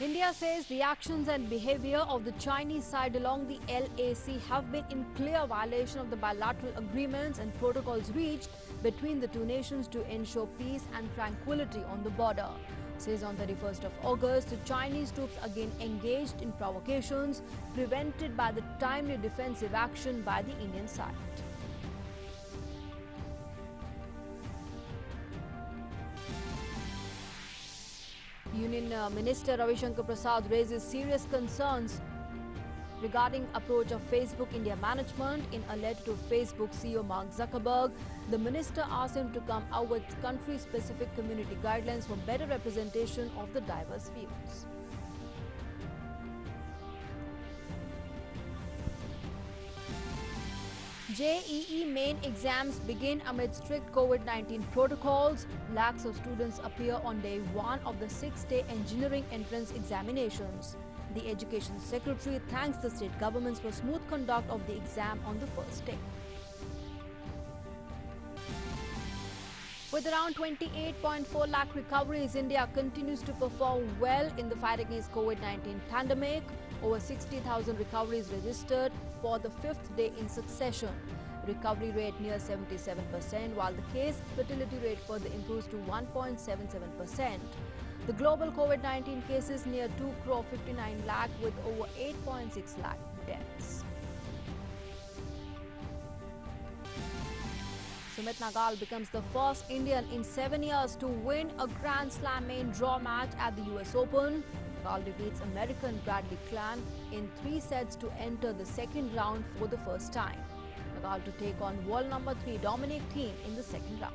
India says the actions and behavior of the Chinese side along the LAC have been in clear violation of the bilateral agreements and protocols reached between the two nations to ensure peace and tranquility on the border. Says on 31st of August, the Chinese troops again engaged in provocations prevented by the timely defensive action by the Indian side. Union Minister Ravi Shankar Prasad raises serious concerns regarding approach of Facebook India management. In a letter to Facebook CEO Mark Zuckerberg, the minister asked him to come out with country-specific community guidelines for better representation of the diverse views. JEE main exams begin amid strict COVID-19 protocols. Lakhs of students appear on day one of the 6-day engineering entrance examinations. The Education Secretary thanks the state governments for smooth conduct of the exam on the first day. With around 28.4 lakh recoveries, India continues to perform well in the fight against COVID-19 pandemic. Over 60,000 recoveries registered for the 5th day in succession. Recovery rate near 77%, while the case fatality rate further improves to 1.77%. The global COVID-19 cases near 2 crore 59 lakh with over 8.6 lakh deaths. Sumit Nagal becomes the first Indian in 7 years to win a Grand Slam main draw match at the US Open. Nagal defeats American Bradley Clan in 3 sets to enter the second round for the first time. Nagal to take on world number 3 Dominic Thiem in the second round.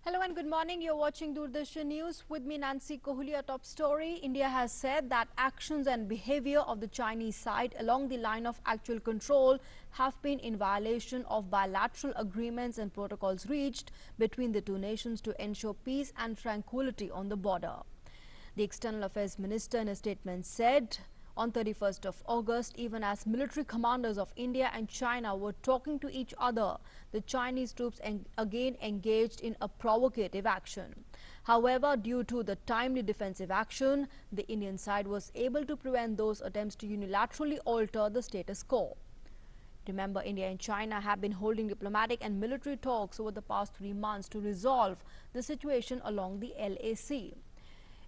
Hello and good morning. You're watching Doordarshan News. With me, Nancy Kohli. Our top story. India has said that actions and behavior of the Chinese side along the line of actual control have been in violation of bilateral agreements and protocols reached between the two nations to ensure peace and tranquility on the border. The External Affairs Minister in a statement said, on 31st of August, even as military commanders of India and China were talking to each other, the Chinese troops again engaged in a provocative action. However, due to the timely defensive action, the Indian side was able to prevent those attempts to unilaterally alter the status quo. Remember, India and China have been holding diplomatic and military talks over the past 3 months to resolve the situation along the LAC.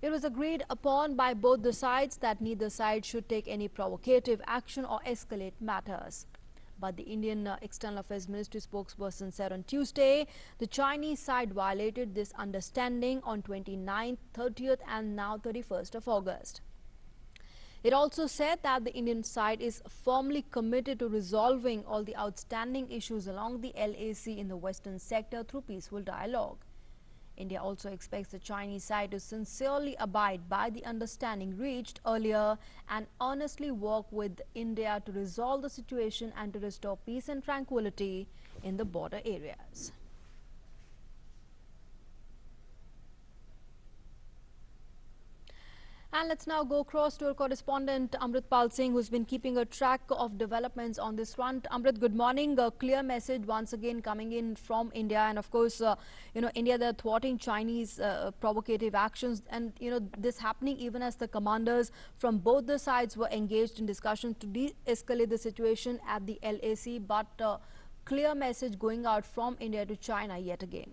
It was agreed upon by both the sides that neither side should take any provocative action or escalate matters. But the Indian External Affairs Ministry spokesperson said on Tuesday, the Chinese side violated this understanding on 29th, 30th and now 31st of August. It also said that the Indian side is firmly committed to resolving all the outstanding issues along the LAC in the western sector through peaceful dialogue. India also expects the Chinese side to sincerely abide by the understanding reached earlier and earnestly work with India to resolve the situation and to restore peace and tranquility in the border areas. And let's now go across to our correspondent Amritpal Singh, who's been keeping a track of developments on this front. Amrit, good morning. A clear message once again coming in from India, and of course, India, they're thwarting Chinese provocative actions, and this happening even as the commanders from both the sides were engaged in discussions to de-escalate the situation at the LAC. But clear message going out from India to China yet again.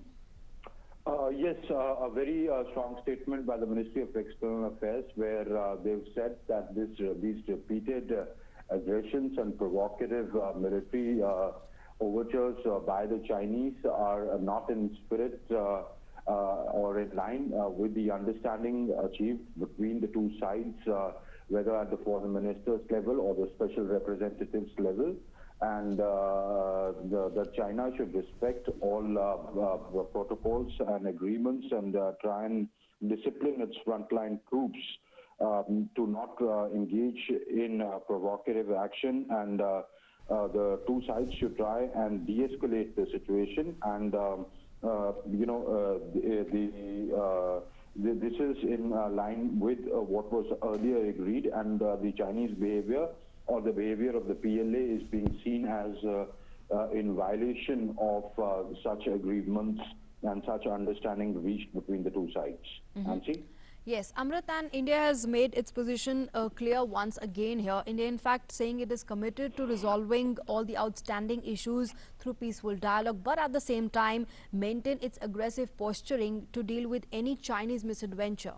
Yes, a very strong statement by the Ministry of External Affairs, where they've said that these repeated aggressions and provocative military overtures by the Chinese are not in spirit or in line with the understanding achieved between the two sides, whether at the foreign ministers level or the special representatives level. And that China should respect all protocols and agreements and try and discipline its frontline troops to not engage in provocative action. And the two sides should try and de-escalate the situation. And this is in line with what was earlier agreed, and the Chinese behavior or the behavior of the PLA is being seen as in violation of such agreements and such understanding reached between the two sides. Nancy? Yes, Amrit, and India has made its position clear once again here. India, in fact, saying it is committed to resolving all the outstanding issues through peaceful dialogue, but at the same time maintain its aggressive posturing to deal with any Chinese misadventure.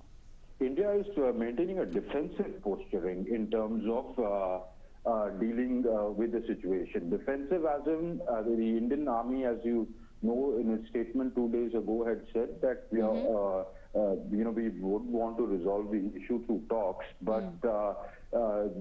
India is maintaining a defensive posturing in terms of dealing with the situation. Defensive as in the Indian Army, as you know, in a statement 2 days ago had said that we are, we would want to resolve the issue through talks, but the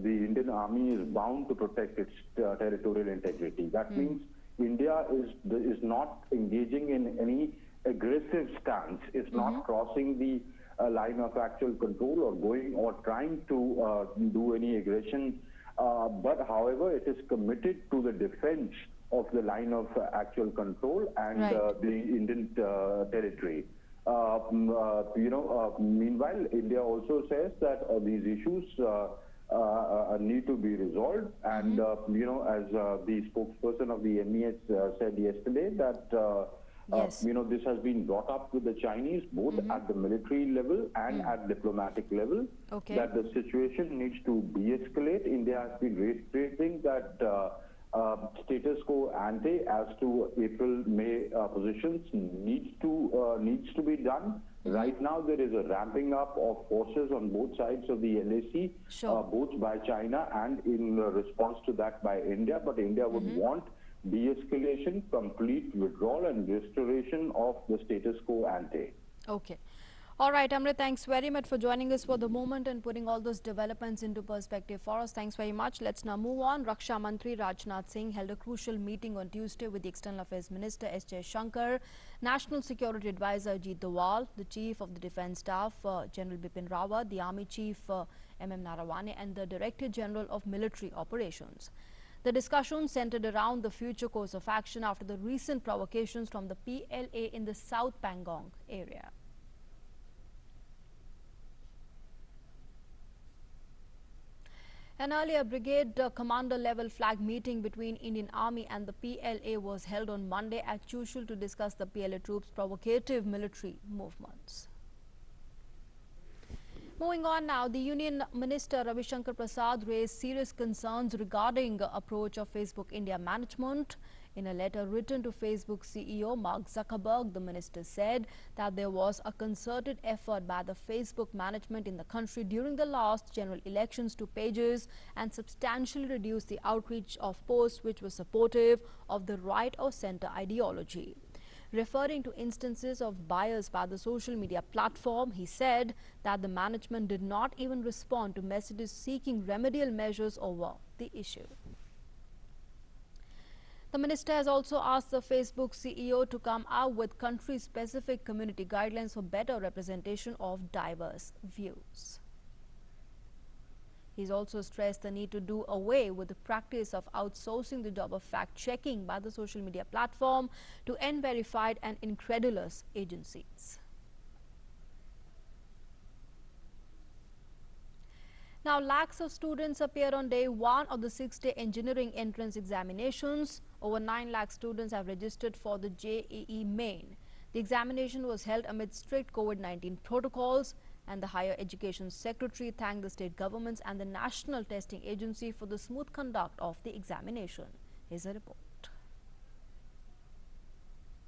Indian Army is bound to protect its territorial integrity. That means India is not engaging in any aggressive stance. It's not crossing the line of actual control or going or trying to do any aggression. But however, it is committed to the defense of the line of actual control and the Indian territory. Meanwhile, India also says that these issues need to be resolved. And, as the spokesperson of the MES said yesterday, that this has been brought up with the Chinese, both at the military level and at diplomatic level, that the situation needs to de-escalate. India has been reiterating that status quo ante as to April-May positions needs to be done. Right now, there is a ramping up of forces on both sides of the LAC, both by China and in response to that by India. But India would want de-escalation, complete withdrawal and restoration of the status quo ante. Okay. All right, Amrit, thanks very much for joining us for the moment and putting all those developments into perspective for us. Thanks very much. Let's now move on. Raksha Mantri Rajnath Singh held a crucial meeting on Tuesday with the External Affairs Minister S. Shankar, National Security Advisor Ajit Doval, the Chief of the Defence Staff General Bipin Rawat, the Army Chief M.M. Narawane and the Director General of Military Operations. The discussion centered around the future course of action after the recent provocations from the PLA in the South Pangong area. An earlier brigade commander level flag meeting between Indian Army and the PLA was held on Monday at Chushul to discuss the PLA troops' provocative military movements. Moving on now, the Union Minister Ravi Shankar Prasad raised serious concerns regarding the approach of Facebook India management. In a letter written to Facebook CEO Mark Zuckerberg, the minister said that there was a concerted effort by the Facebook management in the country during the last general elections to pages and substantially reduce the outreach of posts which were supportive of the right or center ideology. Referring to instances of bias by the social media platform, he said that the management did not even respond to messages seeking remedial measures over the issue. The minister has also asked the Facebook CEO to come out with country-specific community guidelines for better representation of diverse views. He's also stressed the need to do away with the practice of outsourcing the job of fact-checking by the social media platform to unverified and incredulous agencies. Now, lakhs of students appeared on day one of the 6-day engineering entrance examinations. Over 9 lakh students have registered for the JEE Main. The examination was held amid strict COVID-19 protocols, and the Higher Education Secretary thanked the state governments and the National Testing Agency for the smooth conduct of the examination. Here's a report.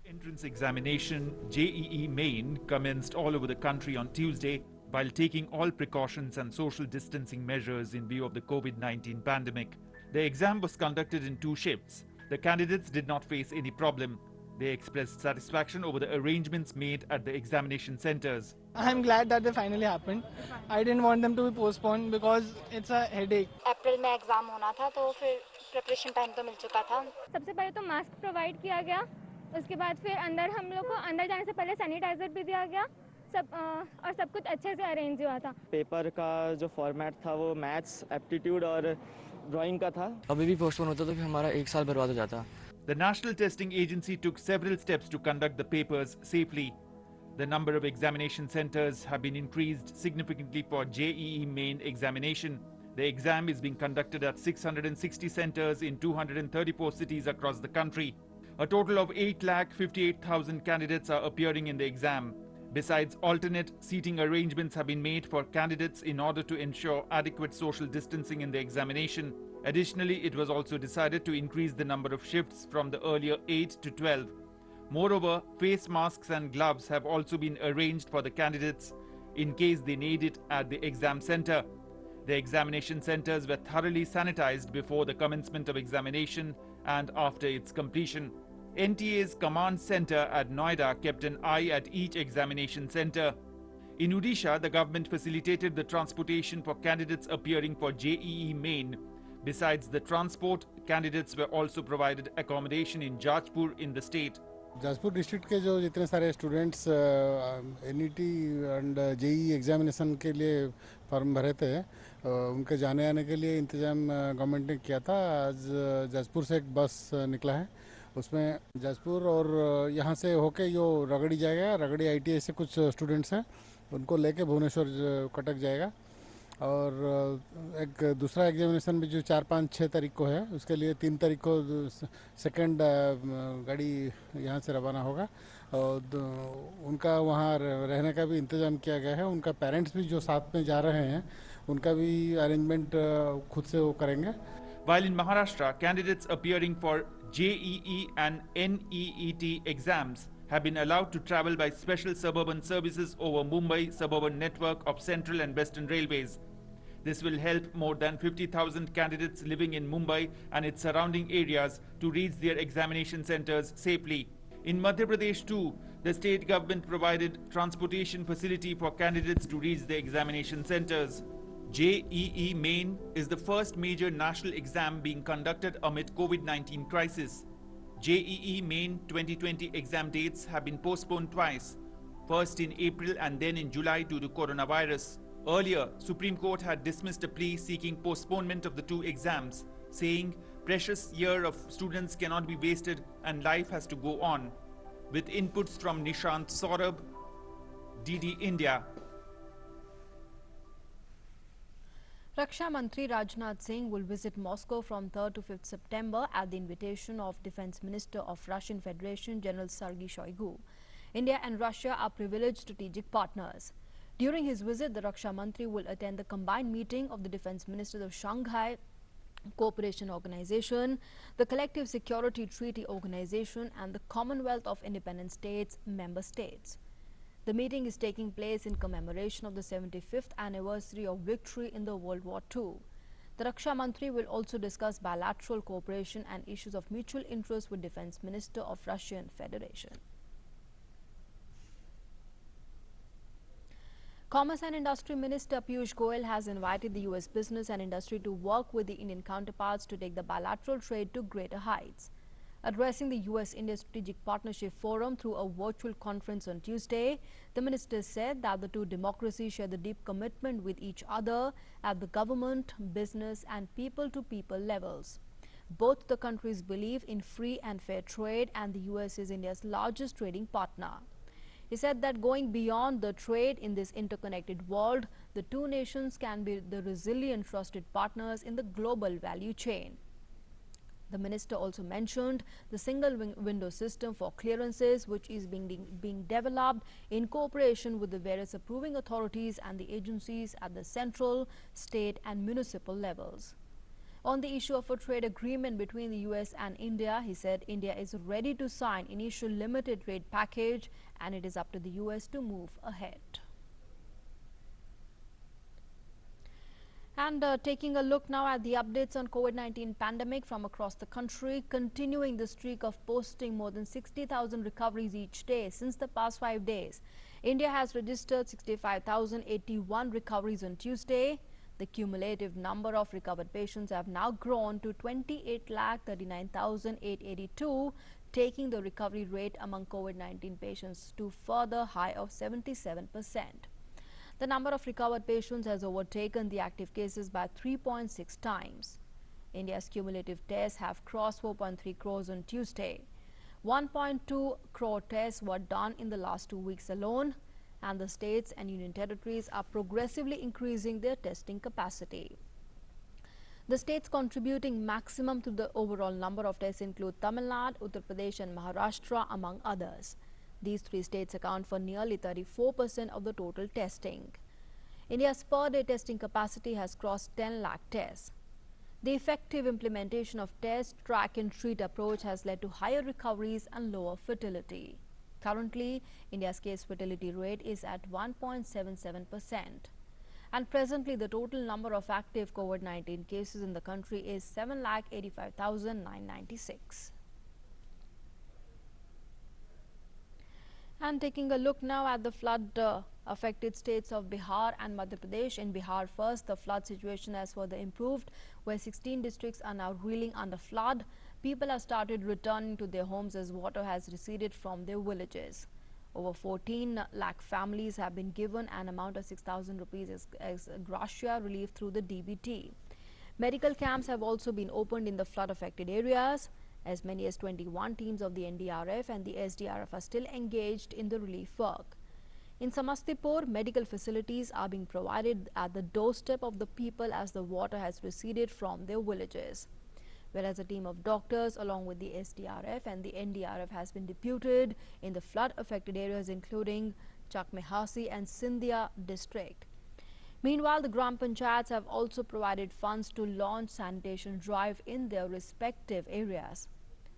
Entrance examination JEE Main commenced all over the country on Tuesday while taking all precautions and social distancing measures in view of the COVID-19 pandemic. The exam was conducted in 2 shifts. The candidates did not face any problem. They expressed satisfaction over the arrangements made at the examination centers. I'm glad that they finally happened. I didn't want them to be postponed because it's a headache. अप्रैल में exam होना था तो फिर preparation time तो मिल चुका था. सबसे पहले तो मास्क प्रोवाइड किया गया, उसके बाद फिर अंदर हम लोग को अंदर जाने से पहले सैनिटाइजर भी दिया गया, और सब कुछ अच्छे से अरेंज हुआ था. पेपर का जो फॉर्मेट था वो मैथ्स, एप्टीट्यूड और ड्राइंग का था. अभी भी पोस्टपोन होता तो फिर हमारा 1 साल बर्बाद हो जाता. The National Testing Agency took several steps to conduct the papers safely. The number of examination centers have been increased significantly for JEE Main examination. The exam is being conducted at 660 centers in 234 cities across the country. A total of 8,58,000 candidates are appearing in the exam. Besides, alternate seating arrangements have been made for candidates in order to ensure adequate social distancing in the examination. Additionally, it was also decided to increase the number of shifts from the earlier 8 to 12. Moreover, face masks and gloves have also been arranged for the candidates in case they need it at the exam center. The examination centers were thoroughly sanitized before the commencement of examination and after its completion. NTA's command center at Noida kept an eye at each examination center. In Odisha, the government facilitated the transportation for candidates appearing for JEE Main. Besides the transport, candidates were also provided accommodation in Jajpur in the state. Jajpur district के जो जितने सारे students NET and JEE examination के लिए form भरे थे उनके जाने आने के लिए इंतजाम गवर्नमेंट ने किया था। आज जाजपुर से एक बस निकला है, उसमें जाजपुर और यहाँ से होके यो रगड़ी जाएगा। रगड़ी आईटीआई से कुछ स्टूडेंट्स हैं, उनको लेके भुवनेश्वर कटक जाएगा। और एक दूसरा एग्जामिनेशन भी जो 4, 5, 6 तारीख को है, उसके लिए 3 तारीख को सेकंड गाड़ी यहाँ से रवाना होगा। और उनका वहाँ रहने का भी इंतज़ाम किया गया है। उनका पेरेंट्स भी जो साथ में जा रहे हैं, उनका भी अरेंजमेंट खुद से वो करेंगे। While in Maharashtra, candidates appearing for JEE and NEET exams have been allowed to travel by special suburban services over Mumbai suburban network of Central and Western Railways. This will help more than 50,000 candidates living in Mumbai and its surrounding areas to reach their examination centers safely. In Madhya Pradesh too, the state government provided transportation facility for candidates to reach the examination centers. JEE Main is the first major national exam being conducted amid COVID-19 crisis. JEE Main 2020 exam dates have been postponed twice, first in April and then in July due to coronavirus. Earlier, Supreme Court had dismissed a plea seeking postponement of the two exams, saying precious year of students cannot be wasted and life has to go on. With inputs from Nishant Saurabh, DD India. Raksha Mantri Rajnath Singh will visit Moscow from 3rd to 5th September at the invitation of Defense Minister of Russian Federation General Sergei Shoigu. India and Russia are privileged strategic partners. During his visit, the Raksha Mantri will attend the combined meeting of the Defense Ministers of Shanghai Cooperation Organization, the Collective Security Treaty Organization and the Commonwealth of Independent States member states. The meeting is taking place in commemoration of the 75th anniversary of victory in the World War II. The Raksha Mantri will also discuss bilateral cooperation and issues of mutual interest with Defense Minister of Russian Federation. Commerce and Industry Minister Piyush Goyal has invited the US business and industry to work with the Indian counterparts to take the bilateral trade to greater heights. Addressing the US-India Strategic Partnership Forum through a virtual conference on Tuesday, the minister said that the two democracies share the deep commitment with each other at the government, business and people-to-people levels. Both the countries believe in free and fair trade, and the US is India's largest trading partner. He said that going beyond the trade in this interconnected world, the two nations can be the resilient, trusted partners in the global value chain. The minister also mentioned the single window system for clearances, which is being developed in cooperation with the various approving authorities and the agencies at the central, state and municipal levels. On the issue of a trade agreement between the US and India, he said India is ready to sign initial limited trade package and it is up to the US to move ahead. And taking a look now at the updates on COVID-19 pandemic from across the country, continuing the streak of posting more than 60,000 recoveries each day since the past 5 days. India has registered 65,081 recoveries on Tuesday. The cumulative number of recovered patients have now grown to 28,39,882, taking the recovery rate among COVID-19 patients to further high of 77%. The number of recovered patients has overtaken the active cases by 3.6 times. India's cumulative tests have crossed 4.3 crores on Tuesday. 1.2 crore tests were done in the last 2 weeks alone, and the states and union territories are progressively increasing their testing capacity. The states contributing maximum to the overall number of tests include Tamil Nadu, Uttar Pradesh and Maharashtra, among others. These three states account for nearly 34% of the total testing. India's per-day testing capacity has crossed 10 lakh tests. The effective implementation of test, track and treat approach has led to higher recoveries and lower fertility. Currently, India's case fertility rate is at 1.77%. And presently, the total number of active COVID-19 cases in the country is 7,85,996. And taking a look now at the flood affected states of Bihar and Madhya Pradesh. In Bihar first, the flood situation has further improved, where 16 districts are now reeling under flood. People have started returning to their homes as water has receded from their villages. Over 14 lakh families have been given an amount of 6,000 rupees as gratia relief through the DBT. Medical camps have also been opened in the flood affected areas. As many as 21 teams of the NDRF and the SDRF are still engaged in the relief work. In Samastipur, medical facilities are being provided at the doorstep of the people as the water has receded from their villages. Whereas a team of doctors along with the SDRF and the NDRF has been deputed in the flood affected areas including Chakmehasi and Sindhia district. Meanwhile, the Gram Panchayats have also provided funds to launch sanitation drive in their respective areas.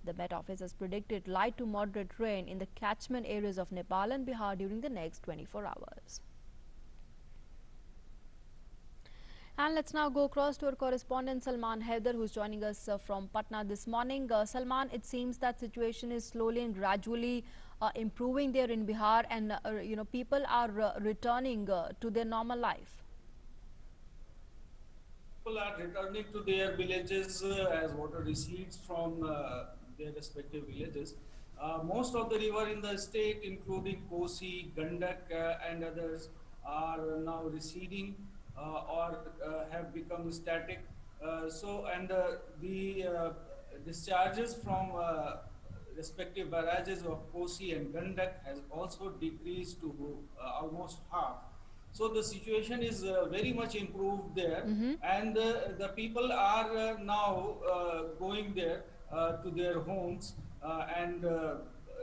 The Met Office has predicted light to moderate rain in the catchment areas of Nepal and Bihar during the next 24 hours. And let's now go across to our correspondent Salman Haider, who's joining us from Patna this morning. Salman, it seems that situation is slowly and gradually improving there in Bihar, and people are returning to their normal life. People are returning to their villages as water recedes from their respective villages. Most of the river in the state, including Kosi, Gandak and others, are now receding or have become static. The discharges from respective barrages of Kosi and Gandak has also decreased to almost half. So the situation is very much improved there, and the people are now going there to their homes and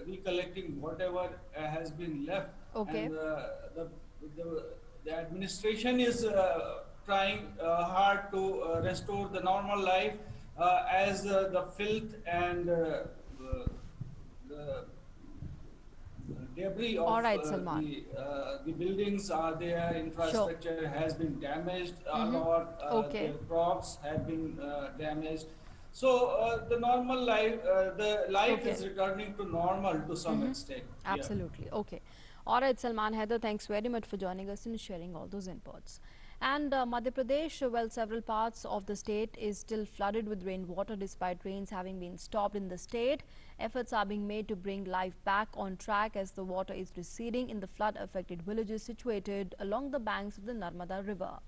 recollecting whatever has been left. Okay. And the administration is trying hard to restore the normal life as the filth and the debris of the buildings are there, infrastructure has been damaged a lot, the crops have been damaged. So the normal life, the life is returning to normal to some extent. Absolutely. Yeah. Okay. All right, Salman Haider, thanks very much for joining us and sharing all those inputs. And Madhya Pradesh, well, several parts of the state is still flooded with rainwater despite rains having been stopped in the state. Efforts are being made to bring life back on track as the water is receding in the flood-affected villages situated along the banks of the Narmada River.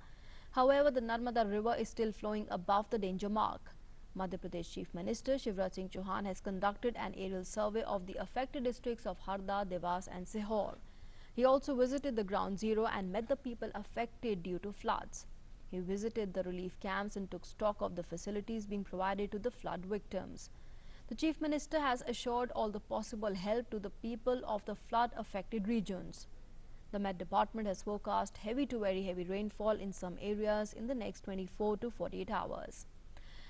However, the Narmada River is still flowing above the danger mark. Madhya Pradesh Chief Minister Shivraj Singh Chauhan has conducted an aerial survey of the affected districts of Harda, Devas and Sehor. He also visited the ground zero and met the people affected due to floods. He visited the relief camps and took stock of the facilities being provided to the flood victims. The Chief Minister has assured all the possible help to the people of the flood-affected regions. The Met Department has forecast heavy to very heavy rainfall in some areas in the next 24 to 48 hours.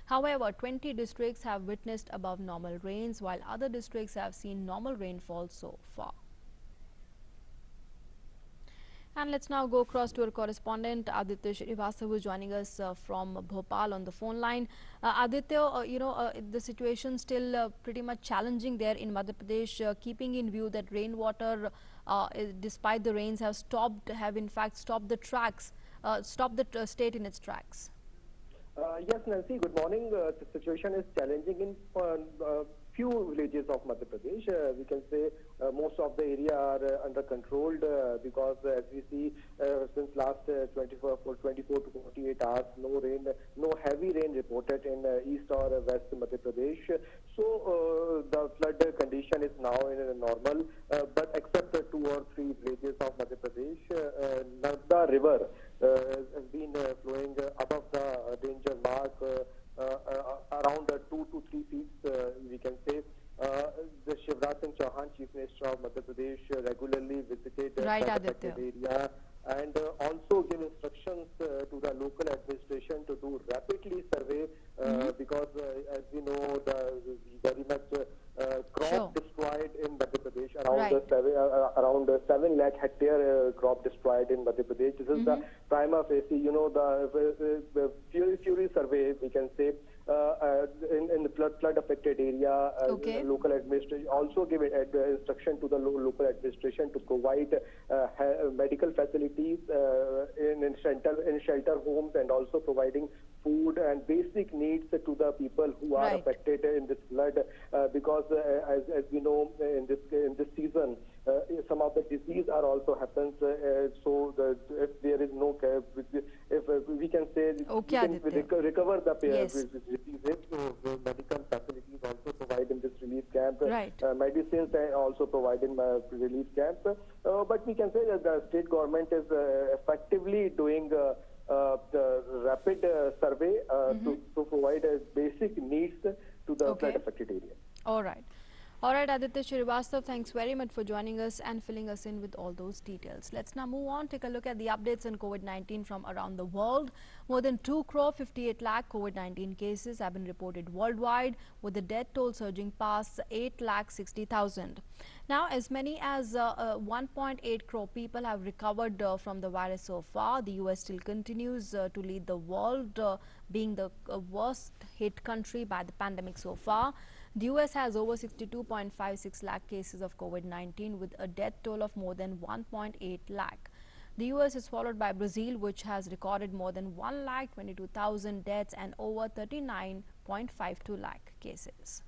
However, 20 districts have witnessed above normal rains, while other districts have seen normal rainfall so far. And let's now go across to our correspondent Aditya Srivastava, who is joining us from Bhopal on the phone line. Aditya, the situation still pretty much challenging there in Madhya Pradesh, keeping in view that rainwater, despite the rains, have in fact stopped the tracks, stopped the state in its tracks. Yes, Nancy, good morning. The situation is challenging in few villages of Madhya Pradesh. We can say most of the area are under controlled because as we see since last 24 to 48 hours, no heavy rain reported in east or west Madhya Pradesh. So the flood condition is now in a normal, but except 2 or 3 villages of Madhya Pradesh, Narmada River has been flowing above the danger mark, around 2 to 3 feet, we can say. The Shivraj Singh Chauhan, Chief Minister of Madhya Pradesh, regularly visited the affected area and also gave instructions to the local administration to do rapidly survey because as we know, the very much crop destroyed in Madhya Pradesh, around 7 lakh hectare crop destroyed in Madhya Pradesh. This is the prima facie, the fury survey, we can say. In the flood affected area, local administration also gave instruction to the local administration to provide medical facilities in shelter homes, and also providing food and basic needs to the people who are affected in this flood, because as we know, in this season some of the disease are also happens, so if there is no care, if we can say we can recover the diseases, so medical facilities also provide in this relief camp, medicines also provide in relief camp, but we can say that the state government is effectively doing the rapid survey to provide basic needs to the flood affected area. All right, Aditya Shrivastava, thanks very much for joining us and filling us in with all those details. Let's now move on, take a look at the updates on COVID-19 from around the world. More than 2 crore 58 lakh COVID-19 cases have been reported worldwide, with the death toll surging past 8 lakh 60,000. Now, as many as 1.8 crore people have recovered from the virus so far. The US still continues to lead the world, being the worst hit country by the pandemic so far. The US has over 62.56 lakh cases of COVID-19 with a death toll of more than 1.8 lakh. The US is followed by Brazil, which has recorded more than 1,22,000 deaths and over 39.52 lakh cases.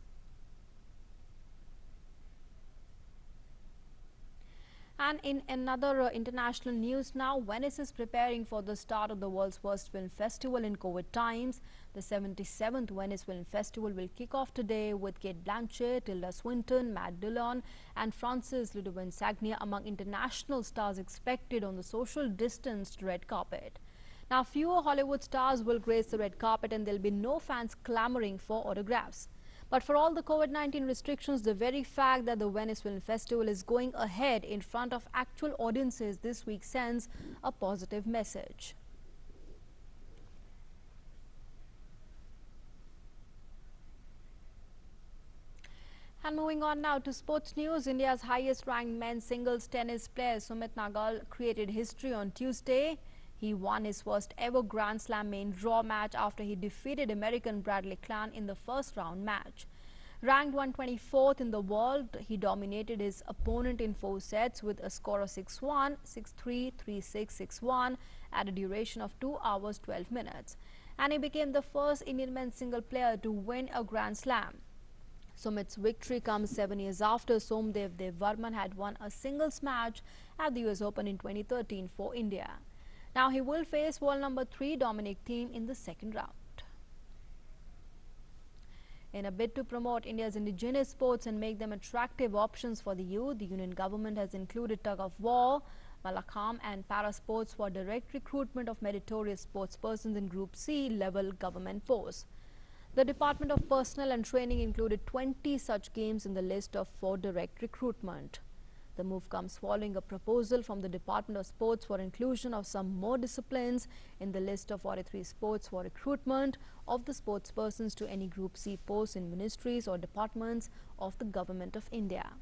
And in another international news now, Venice is preparing for the start of the world's first film festival in COVID times. The 77th Venice Film Festival will kick off today with Kate Blanchett, Tilda Swinton, Matt Dillon and Frances Ludwig-Sagnier among international stars expected on the social distanced red carpet. Now, fewer Hollywood stars will grace the red carpet and there will be no fans clamoring for autographs. But for all the COVID-19 restrictions, the very fact that the Venice Film Festival is going ahead in front of actual audiences this week sends a positive message. And moving on now to sports news, India's highest ranked men's singles tennis player Sumit Nagal created history on Tuesday. He won his first ever Grand Slam main draw match after he defeated American Bradley Clan in the first round match. Ranked 124th in the world, he dominated his opponent in 4 sets with a score of 6-1, 6-3, 3-6, 6-1 at a duration of 2 hours 12 minutes. And he became the first Indian men's single player to win a Grand Slam. Sumit's victory comes 7 years after Somdev Devvarman had won a singles match at the US Open in 2013 for India. Now he will face world number 3 Dominic Thiem in the second round. In a bid to promote India's indigenous sports and make them attractive options for the youth, the union government has included tug of war, Malakam and para sports for direct recruitment of meritorious sports persons in Group C level government posts. The Department of Personnel and Training included 20 such games in the list for direct recruitment. The move comes following a proposal from the Department of Sports for inclusion of some more disciplines in the list of 43 sports for recruitment of the sports persons to any Group C posts in ministries or departments of the Government of India.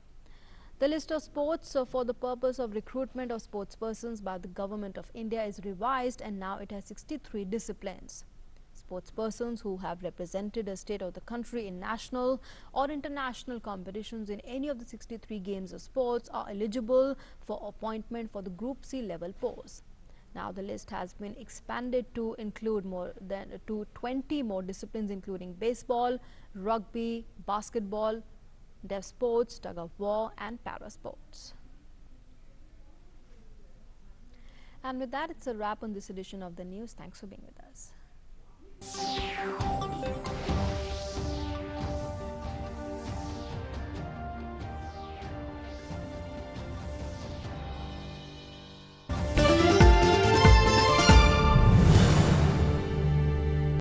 The list of sports for the purpose of recruitment of sports persons by the Government of India is revised, and now it has 63 disciplines. Sports persons who have represented a state of the country in national or international competitions in any of the 63 games of sports are eligible for appointment for the Group C level posts. Now the list has been expanded to include more than 20 more disciplines, including baseball, rugby, basketball, deaf sports, tug of war and para sports. And with that, it's a wrap on this edition of the news. Thanks for being with us.